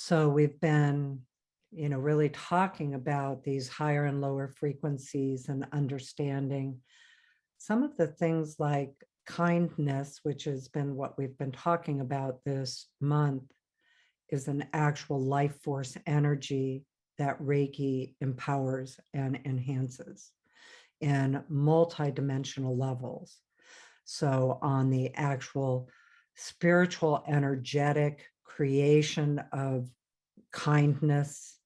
So we've been, really talking about these higher and lower frequencies and understanding some of the things like kindness, which has been what we've been talking about this month, is an actual life force energy that Reiki empowers and enhances in multidimensional levels. So on the actual spiritual, energetic creation of kindness,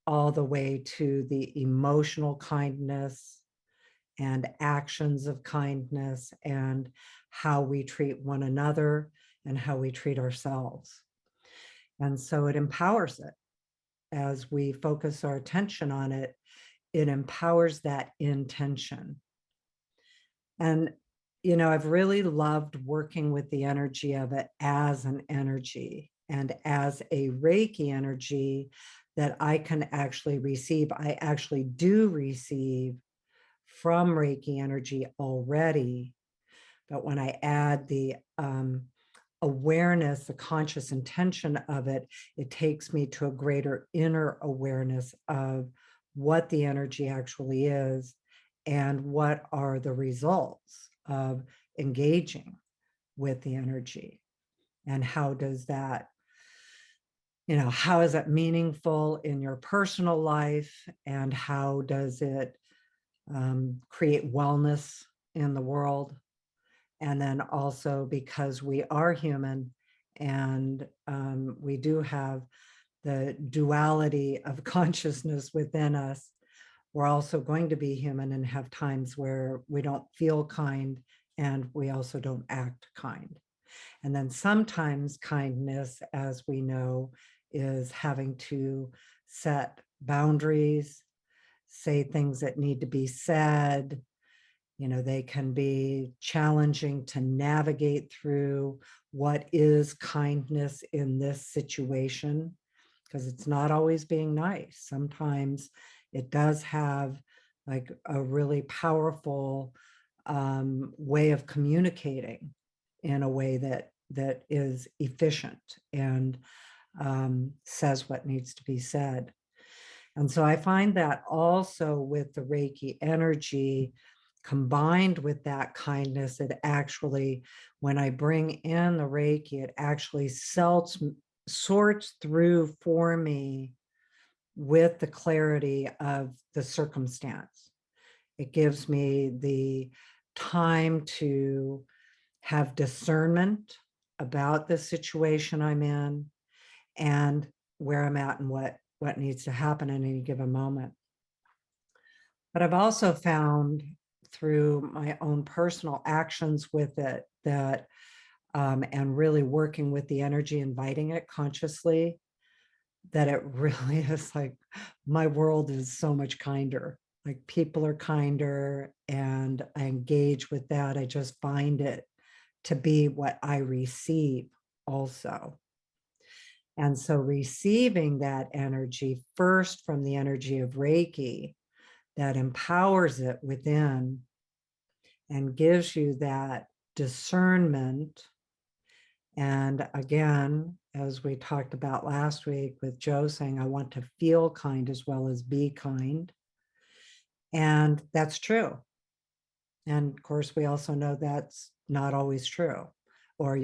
all the way to the emotional kindness and actions of kindness and how we treat one another and how we treat ourselves. And so it empowers it. As we focus our attention on it, it empowers that intention. And, I've really loved working with the energy of it as an energy and as a Reiki energy that I can actually receive. I actually do receive from Reiki energy already. But when I add the awareness, the conscious intention of it, it takes me to a greater inner awareness of what the energy actually is and what are the results of engaging with the energy. And how does that, how is it meaningful in your personal life? And how does it create wellness in the world? And then also, because we are human and we do have the duality of consciousness within us, we're also going to be human and have times where we don't feel kind and we also don't act kind. And then sometimes kindness, as we know, is having to set boundaries, say things that need to be said. They can be challenging to navigate through what is kindness in this situation, because it's not always being nice. Sometimes it does have like a really powerful way of communicating in a way that is efficient and says what needs to be said. And so I find that also with the Reiki energy, combined with that kindness, it actually, when I bring in the Reiki, it actually sorts through for me with the clarity of the circumstance. It gives me the time to have discernment about the situation I'm in and where I'm at and what needs to happen in any given moment. But I've also found through my own personal actions with it that, and really working with the energy, inviting it consciously, that it really is like my world is so much kinder. Like people are kinder and I engage with that. I just find it to be what I receive also. And so receiving that energy first from the energy of Reiki that empowers it within and gives you that discernment. And again, as we talked about last week with Joe saying, I want to feel kind as well as be kind. And that's true. And of course, we also know that's not always true, or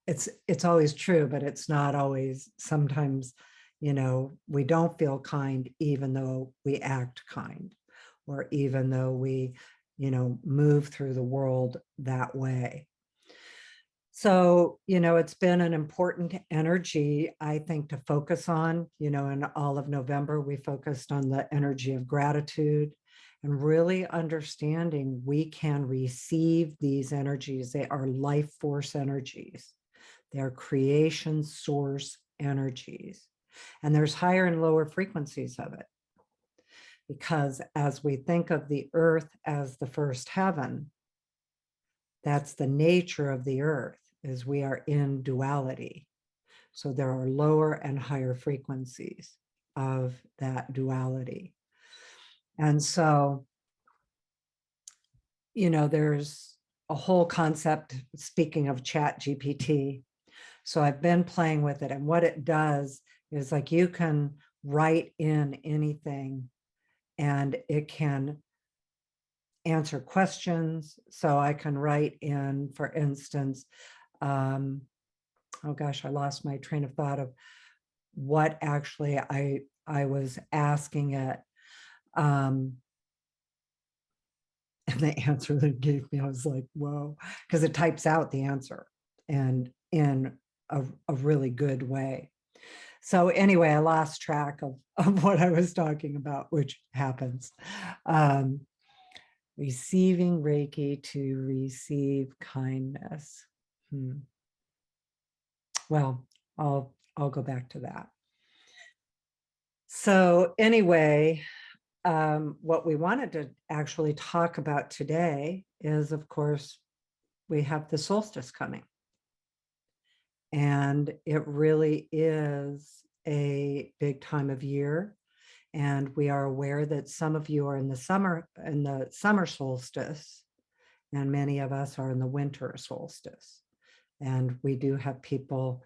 it's always true, but it's not always. Sometimes, we don't feel kind, even though we act kind, or even though we, move through the world that way. So, it's been an important energy, I think, to focus on. In all of November, we focused on the energy of gratitude and really understanding we can receive these energies. They are life force energies. They're creation source energies. And there's higher and lower frequencies of it. Because as we think of the earth as the first heaven, that's the nature of the earth, is we are in duality. So there are lower and higher frequencies of that duality. And so, there's a whole concept, speaking of Chat GPT, So I've been playing with it. And what it does is like you can write in anything and it can answer questions. So I can write in, for instance, oh gosh, I lost my train of thought of what actually I was asking it. And the answer that it gave me, I was like, whoa, because it types out the answer and in a really good way. So anyway, I lost track of what I was talking about, which happens. Receiving Reiki to receive kindness. Well, I'll go back to that. So anyway, what we wanted to actually talk about today is, of course, we have the solstice coming. And it really is a big time of year. And we are aware that some of you are in the summer solstice, and many of us are in the winter solstice. And we do have people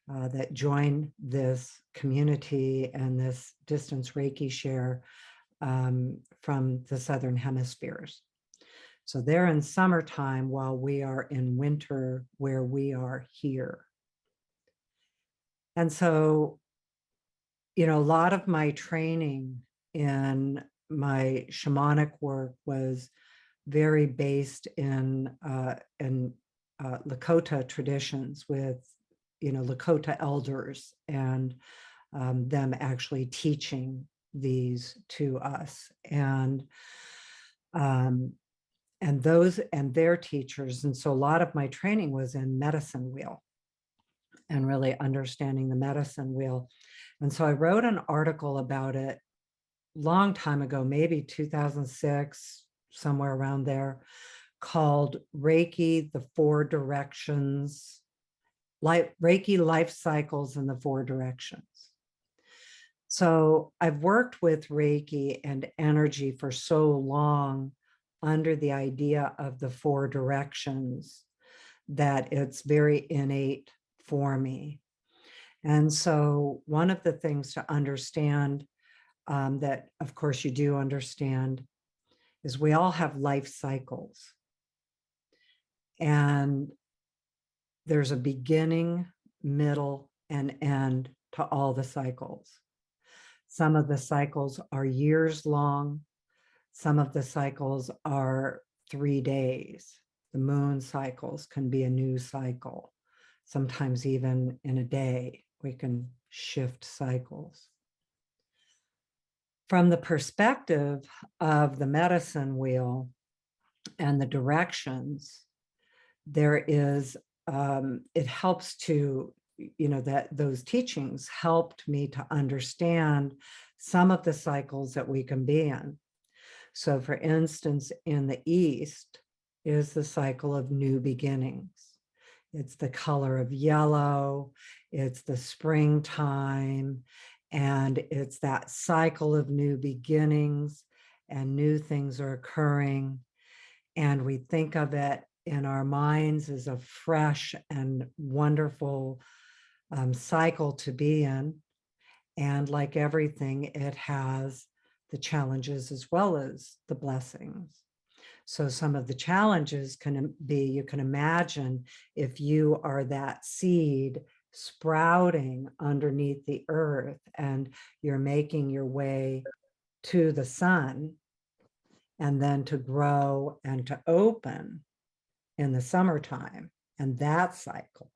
that join this community and this distance Reiki share from the southern hemispheres. So they're in summertime while we are in winter where we are here. And so, you know, a lot of my training in my shamanic work was very based in Lakota traditions with, you know, Lakota elders and them actually teaching these to us. And those and their teachers. And so a lot of my training was in medicine wheel and really understanding the medicine wheel. And so I wrote an article about it long time ago, maybe 2006, somewhere around there, called Reiki, the Four Directions, Reiki Life Cycles in the Four Directions. So I've worked with Reiki and energy for so long under the idea of the four directions that it's very innate for me. And so one of the things to understand that, of course, you do understand is we all have life cycles. And there's a beginning, middle, and end to all the cycles. Some of the cycles are years long. Some of the cycles are 3 days. The moon cycles can be a new cycle. Sometimes even in a day, we can shift cycles. From the perspective of the medicine wheel and the directions, there is, it helps to, you know, that those teachings helped me to understand some of the cycles that we can be in. So for instance, in the East is the cycle of new beginnings. It's the color of yellow, it's the springtime, and it's that cycle of new beginnings and new things are occurring. And we think of it in our minds as a fresh and wonderful cycle to be in. And like everything, it has the challenges as well as the blessings. So some of the challenges can be, you can imagine if you are that seed sprouting underneath the earth and you're making your way to the sun and then to grow and to open in the summertime and that cycle.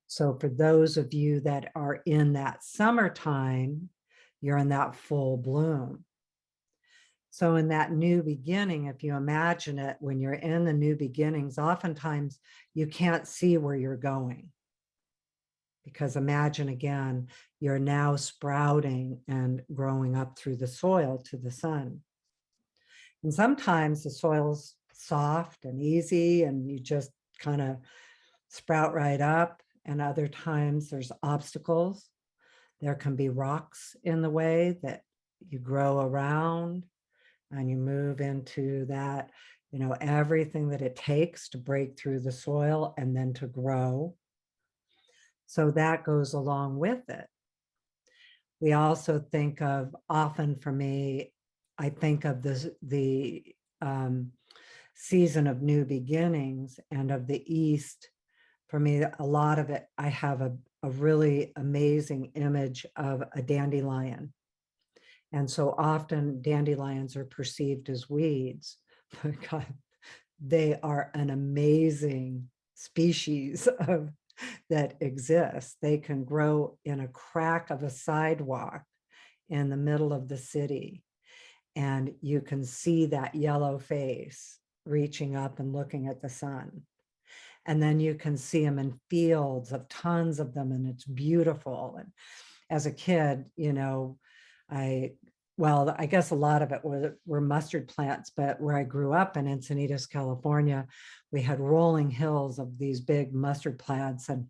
So for those of you that are in that summertime, you're in that full bloom. So in that new beginning, if you imagine it, when you're in the new beginnings, oftentimes you can't see where you're going. Because imagine again, you're now sprouting and growing up through the soil to the sun. And sometimes the soil's soft and easy and you just kind of sprout right up. And other times there's obstacles. There can be rocks in the way that you grow around and you move into that, you know, everything that it takes to break through the soil and then to grow. So that goes along with it. We also think of, often for me, I think of the season of new beginnings and of the East. For me, a lot of it, I have a really amazing image of a dandelion. And so often dandelions are perceived as weeds, but God, they are an amazing species of that exists. They can grow in a crack of a sidewalk in the middle of the city, and you can see that yellow face reaching up and looking at the sun. And then you can see them in fields of tons of them, and it's beautiful. And as a kid, I guess a lot of it were mustard plants, but where I grew up in Encinitas, California, we had rolling hills of these big mustard plants, and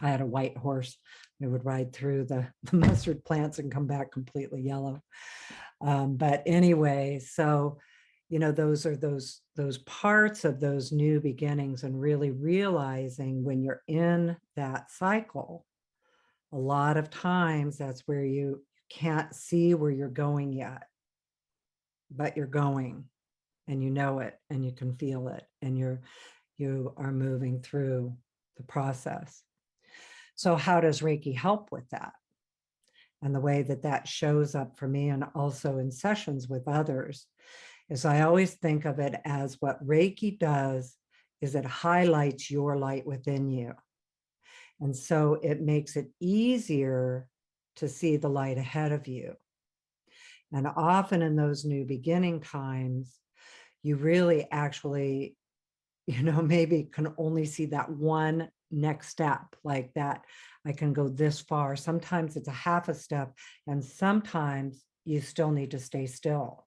I had a white horse. We would ride through the mustard plants and come back completely yellow. But anyway, so those are those parts of those new beginnings, and really realizing when you're in that cycle, a lot of times that's where you can't see where you're going yet, but you're going, and you know it, and you can feel it, and you are moving through the process. So how does Reiki help with that? And the way that that shows up for me, and also in sessions with others, is I always think of it as, what Reiki does is it highlights your light within you. And so it makes it easier to see the light ahead of you. And often in those new beginning times, you really actually, maybe can only see that one next step, like that I can go this far. Sometimes it's a half a step, and sometimes you still need to stay still.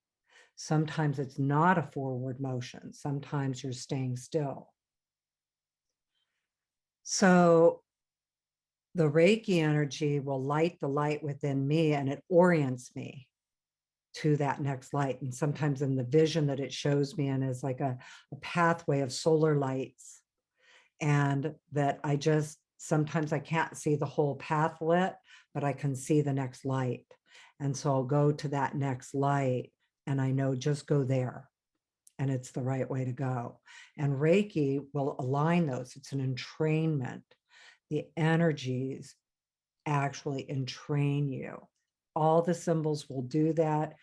Sometimes it's not a forward motion. Sometimes you're staying still. So the Reiki energy will light the light within me, and it orients me to that next light. And sometimes in the vision that it shows me in is like a pathway of solar lights, and that sometimes I can't see the whole path lit, but I can see the next light. And so I'll go to that next light, and I know, just go there, and it's the right way to go. And Reiki will align those. It's an entrainment. The energies actually entrain you. All the symbols will do that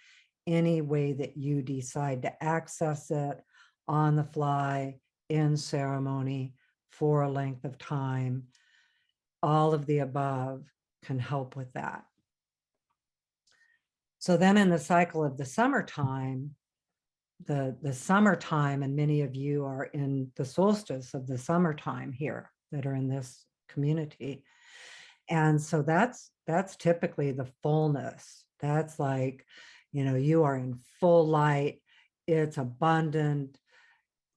any way that you decide to access it, on the fly, in ceremony, for a length of time. All of the above can help with that. So then in the cycle of the summertime, the summertime, and many of you are in the solstice of the summertime here that are in this community. And so that's typically the fullness. That's like, you are in full light. It's abundant.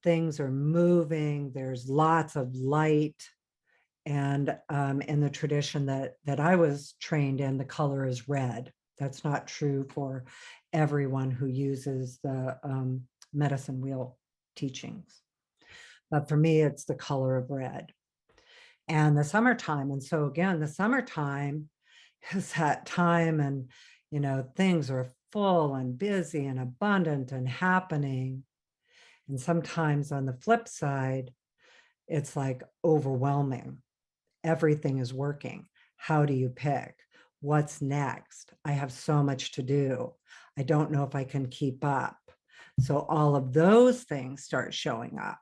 Things are moving. There's lots of light. And in the tradition that I was trained in, the color is red. That's not true for everyone who uses the medicine wheel teachings. But for me, it's the color of red. And the summertime. And so again, the summertime is that time, and, things are full and busy and abundant and happening. And sometimes on the flip side, it's like overwhelming. Everything is working. How do you pick? What's next? I have so much to do. I don't know if I can keep up. So all of those things start showing up.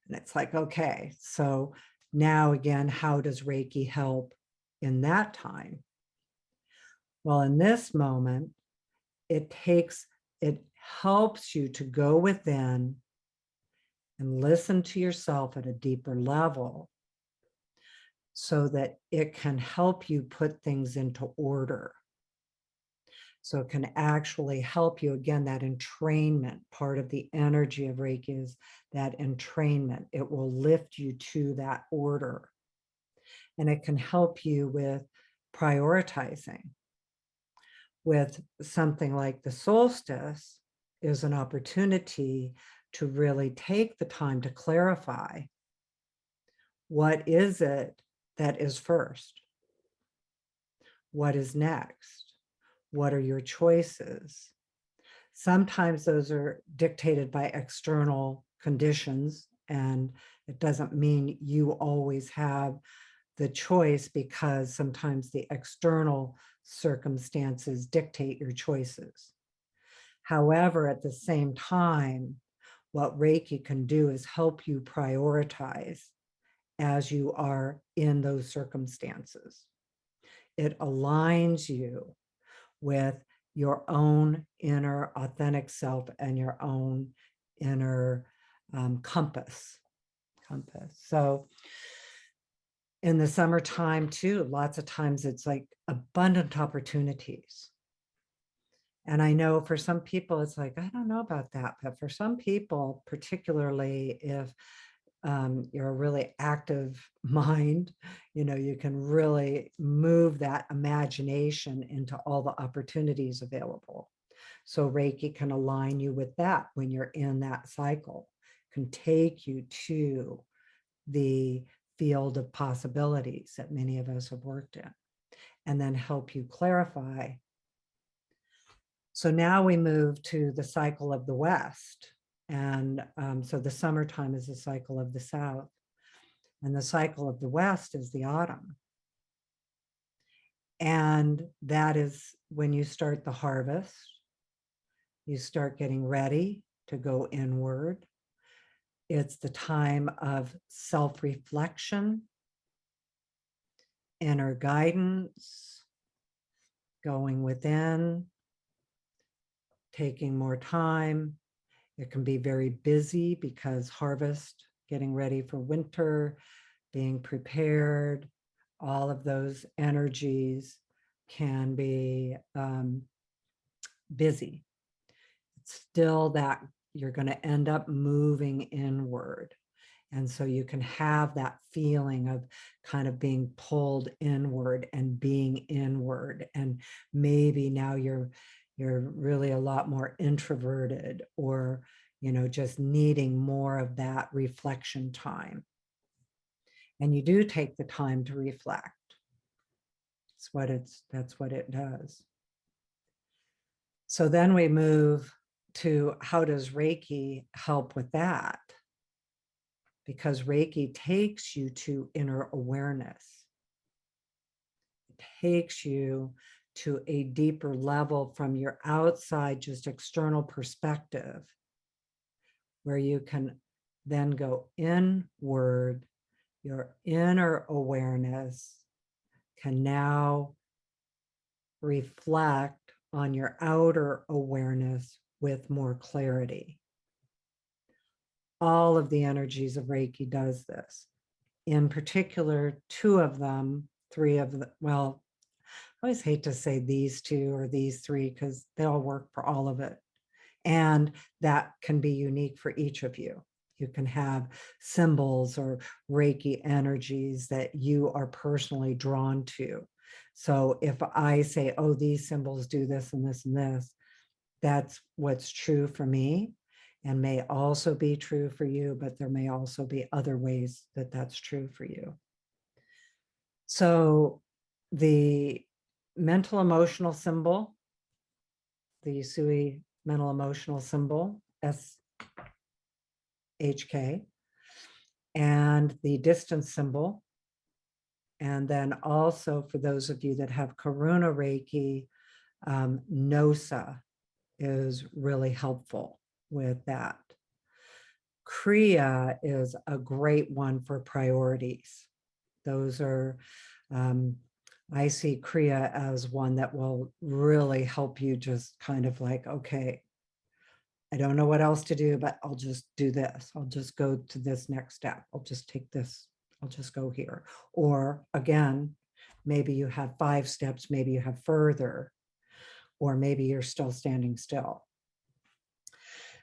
And it's like, okay, so now again, how does Reiki help in that time? Well, in this moment, it helps you to go within and listen to yourself at a deeper level, so that it can help you put things into order. So it can actually help you, again, that entrainment. Part of the energy of Reiki is that entrainment. It will lift you to that order. And it can help you with prioritizing. With something like the solstice is an opportunity to really take the time to clarify, what is it that is first? What is next? What are your choices? Sometimes those are dictated by external conditions, and it doesn't mean you always have the choice, because sometimes the external circumstances dictate your choices. However, at the same time, what Reiki can do is help you prioritize as you are in those circumstances. It aligns you with your own inner authentic self and your own inner compass. So in the summertime too, lots of times it's like abundant opportunities. And I know for some people, it's like, I don't know about that. But for some people, particularly if you're a really active mind, you can really move that imagination into all the opportunities available. So Reiki can align you with that when you're in that cycle, can take you to the field of possibilities that many of us have worked in, and then help you clarify. So now we move to the cycle of the West. And so the summertime is the cycle of the South. And the cycle of the West is the autumn. And that is when you start the harvest. You start getting ready to go inward. It's the time of self-reflection, inner guidance, going within, taking more time. It can be very busy because harvest, getting ready for winter, being prepared, all of those energies can be busy. It's still that you're going to end up moving inward. And so you can have that feeling of kind of being pulled inward and being inward. And maybe now you're really a lot more introverted, or, just needing more of that reflection time. And you do take the time to reflect. That's what it does. So then we move to, how does Reiki help with that? Because Reiki takes you to inner awareness. It takes you to a deeper level from your outside, just external perspective, where you can then go inward. Your inner awareness can now reflect on your outer awareness with more clarity. All of the energies of Reiki does this. In particular, two of them, three of them, well, I always hate to say these two or these three because they all work for all of it. And that can be unique for each of you. You can have symbols or Reiki energies that you are personally drawn to. So if I say, oh, these symbols do this and this and this, that's what's true for me, and may also be true for you, but there may also be other ways that that's true for you. So the mental emotional symbol, the Usui mental emotional symbol, SHK, and the distance symbol. And then also for those of you that have Karuna Reiki, NOSA is really helpful with that. Kriya is a great one for priorities. Those are, I see Kriya as one that will really help you just kind of like, okay, I don't know what else to do, but I'll just do this. I'll just go to this next step. I'll just take this. I'll just go here. Or again, maybe you have 5 steps, maybe you have further, or maybe you're still standing still.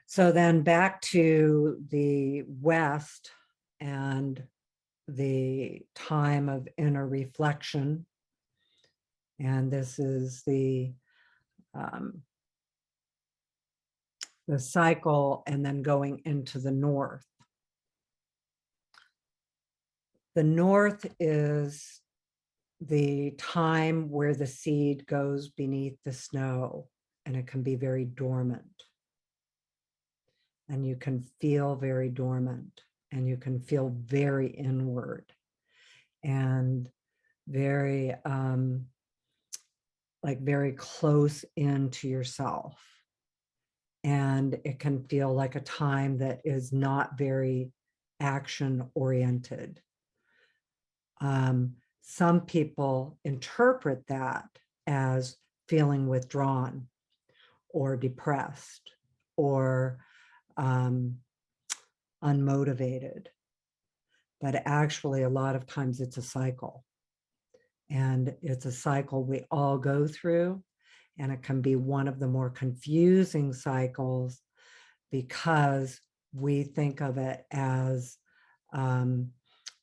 So then back to the West and the time of inner reflection. And this is the cycle, and then going into the North. The north is the time where the seed goes beneath the snow, and it can be very dormant. And you can feel very dormant, and you can feel very inward and very like very close into yourself. And it can feel like a time that is not very action oriented. Some people interpret that as feeling withdrawn or depressed or unmotivated. But actually, a lot of times it's a cycle. And it's a cycle we all go through. And it can be one of the more confusing cycles because we think of it as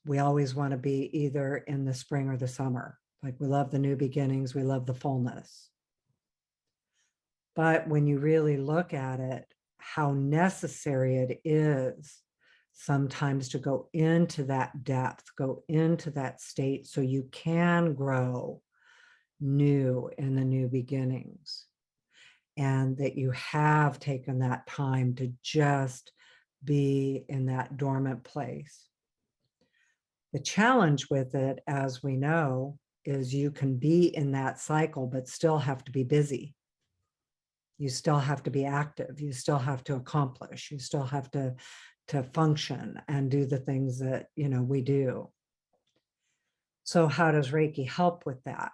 we always want to be either in the spring or the summer. Like we love the new beginnings, we love the fullness. But when you really look at it, how necessary it is sometimes to go into that depth, go into that state so you can grow new in the new beginnings. And that you have taken that time to just be in that dormant place. The challenge with it, as we know, is you can be in that cycle, but still have to be busy. You still have to be active. You still have to accomplish. You still have to function and do the things that, we do. So how does Reiki help with that?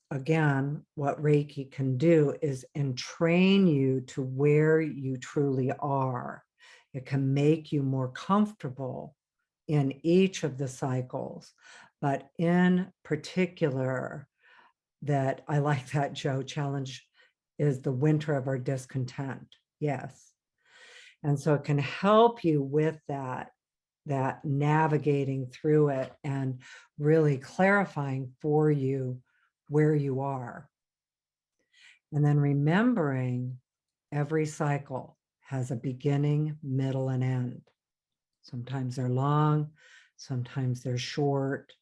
Again, what Reiki can do is entrain you to where you truly are. It can make you more comfortable in each of the cycles, but in particular, that I like that Joe challenge is the winter of our discontent. Yes. And so it can help you with that navigating through it and really clarifying for you where you are. And then remembering every cycle has a beginning, middle, and end. Sometimes they're long, sometimes they're short,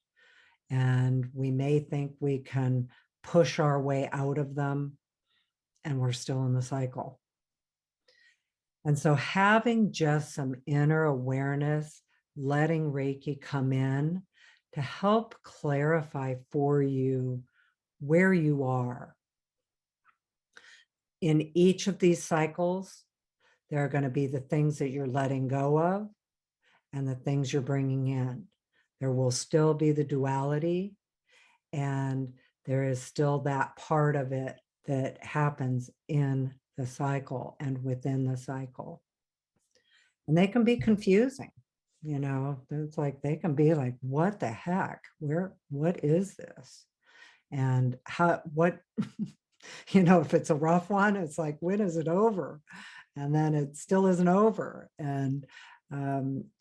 and we may think we can push our way out of them, and we're still in the cycle. And so having just some inner awareness, letting Reiki come in to help clarify for you where you are. In each of these cycles, there are going to be the things that you're letting go of and the things you're bringing in. There will still be the duality, and there is still that part of it that happens in the cycle and within the cycle. And they can be confusing. It's like they can be like, what the heck? What is this? And if it's a rough one, it's like, when is it over? And then it still isn't over. And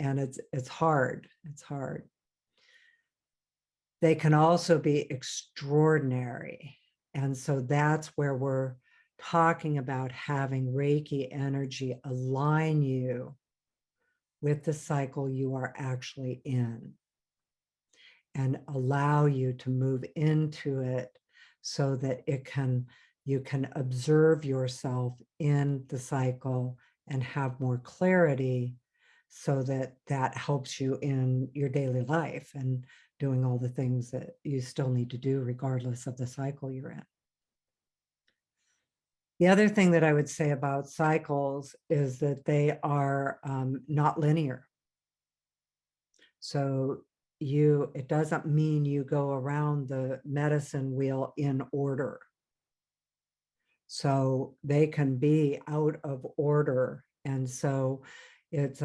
it's hard. It's hard. They can also be extraordinary. And so that's where we're talking about having Reiki energy align you with the cycle you are actually in and allow you to move into it so that you can observe yourself in the cycle and have more clarity, so that helps you in your daily life and doing all the things that you still need to do regardless of the cycle you're in. The other thing that I would say about cycles is that they are not linear. So it doesn't mean you go around the medicine wheel in order. So they can be out of order. And so it's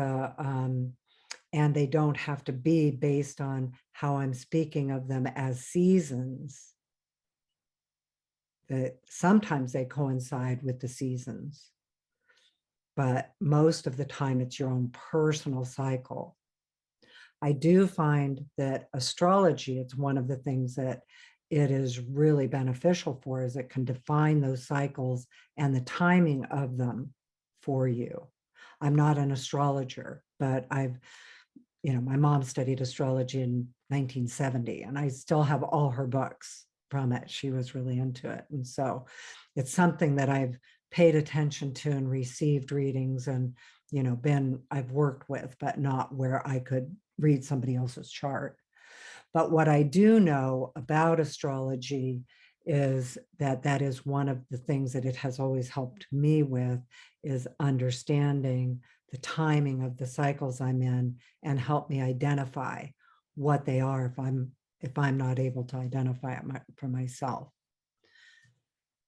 and they don't have to be based on how I'm speaking of them as seasons. That sometimes they coincide with the seasons, but most of the time it's your own personal cycle. I do find that astrology, it's one of the things that it is really beneficial for, is it can define those cycles and the timing of them for you. I'm not an astrologer, but I've my mom studied astrology in 1970, and I still have all her books from it. She was really into it. And so it's something that I've paid attention to and received readings and, I've worked with, but not where I could read somebody else's chart. But what I do know about astrology is that that is one of the things that it has always helped me with, is understanding the timing of the cycles I'm in and help me identify what they are if I'm not able to identify it for myself.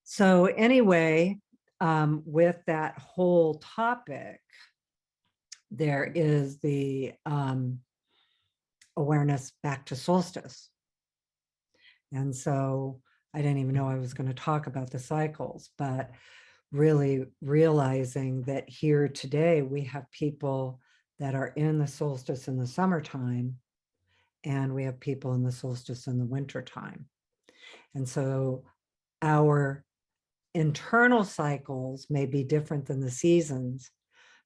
So anyway, with that whole topic, there is the awareness back to solstice. And so I didn't even know I was going to talk about the cycles, but really realizing that here today we have people that are in the solstice in the summertime, and we have people in the solstice in the wintertime. And so our internal cycles may be different than the seasons,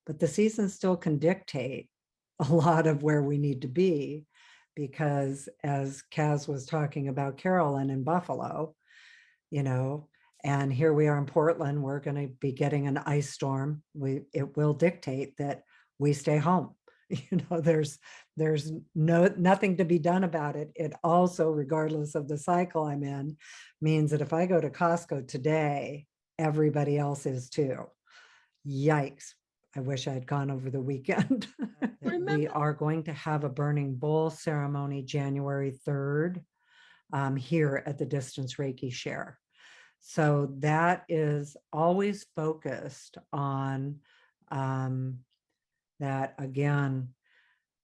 but the seasons still can dictate a lot of where we need to be, because as Kaz was talking about Carolyn in Buffalo, and here we are in Portland, we're going to be getting an ice storm. It will dictate that we stay home. There's nothing to be done about it. It also, regardless of the cycle I'm in, means that if I go to Costco today, everybody else is too. Yikes. I wish I had gone over the weekend. We are going to have a burning bowl ceremony January 3rd here at the Distance Reiki Share. So that is always focused on that, again,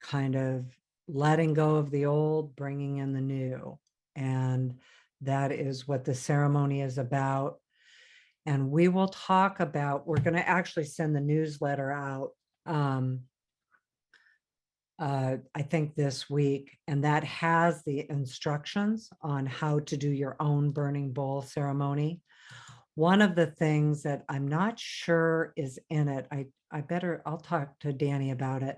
kind of letting go of the old, bringing in the new. And that is what the ceremony is about. And we will talk about, we're going to actually send the newsletter out, I think this week, and that has the instructions on how to do your own burning bowl ceremony. One of the things that I'm not sure is in it, I'll talk to Danny about it.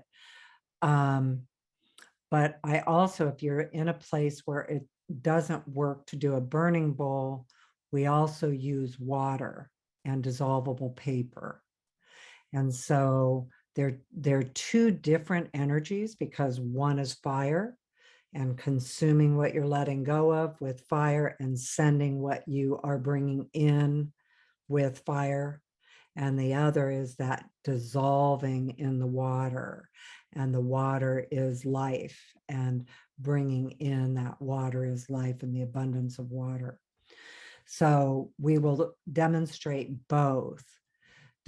But I also, if you're in a place where it doesn't work to do a burning bowl, we also use water and dissolvable paper. And so they're two different energies, because one is fire and consuming what you're letting go of with fire, and sending what you are bringing in with fire. And the other is that dissolving in the water, and the water is life, and bringing in that water is life and the abundance of water. So we will demonstrate both.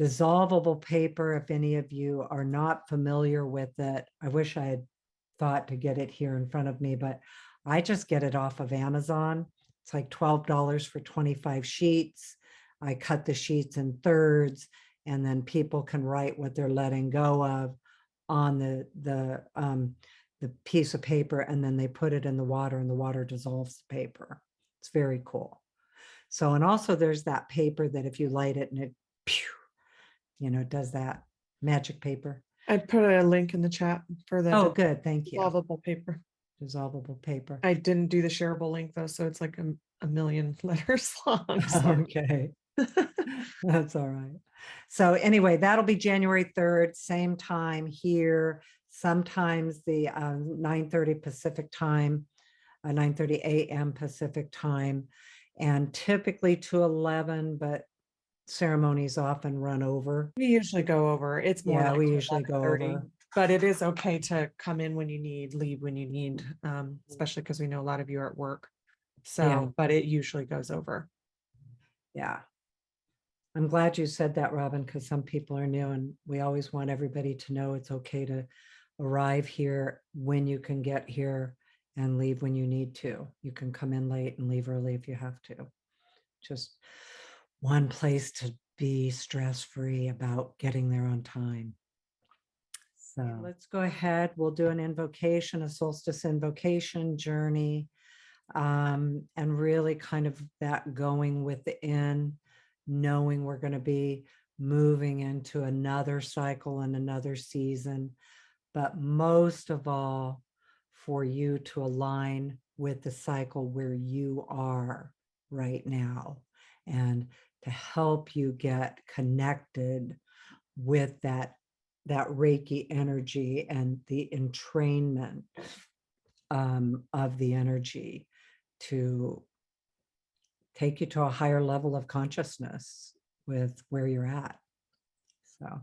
Dissolvable paper, if any of you are not familiar with it, I wish I had thought to get it here in front of me, but I just get it off of Amazon. It's like $12 for 25 sheets. I cut the sheets in thirds, and then people can write what they're letting go of on the piece of paper, and then they put it in the water, and the water dissolves the paper. It's very cool. So, and also there's that paper that if you light it and it, does that magic paper. I put a link in the chat for the good, thank you. dissolvable paper. Dissolvable paper. I didn't do the shareable link though, so it's like a million letters long. So. Okay. That's all right. So anyway, that'll be January 3rd, same time here. Sometimes the 9:30 Pacific time, 9:30 a.m. Pacific time, and typically to 11, but ceremonies often run over. We usually go over. It's more like we usually go over. But it is okay to come in when you need, leave when you need, especially because we know a lot of you are at work. So, but it usually goes over. Yeah. I'm glad you said that, Robyn, because some people are new, and we always want everybody to know it's okay to arrive here when you can get here and leave when you need to. You can come in late and leave early if you have to. Just one place to be stress-free about getting there on time. So let's go ahead. We'll do an invocation, a solstice invocation journey, and really kind of that going within, knowing we're going to be moving into another cycle and another season, but most of all, for you to align with the cycle where you are right now, and to help you get connected with that Reiki energy and the entrainment of the energy to take you to a higher level of consciousness with where you're at. So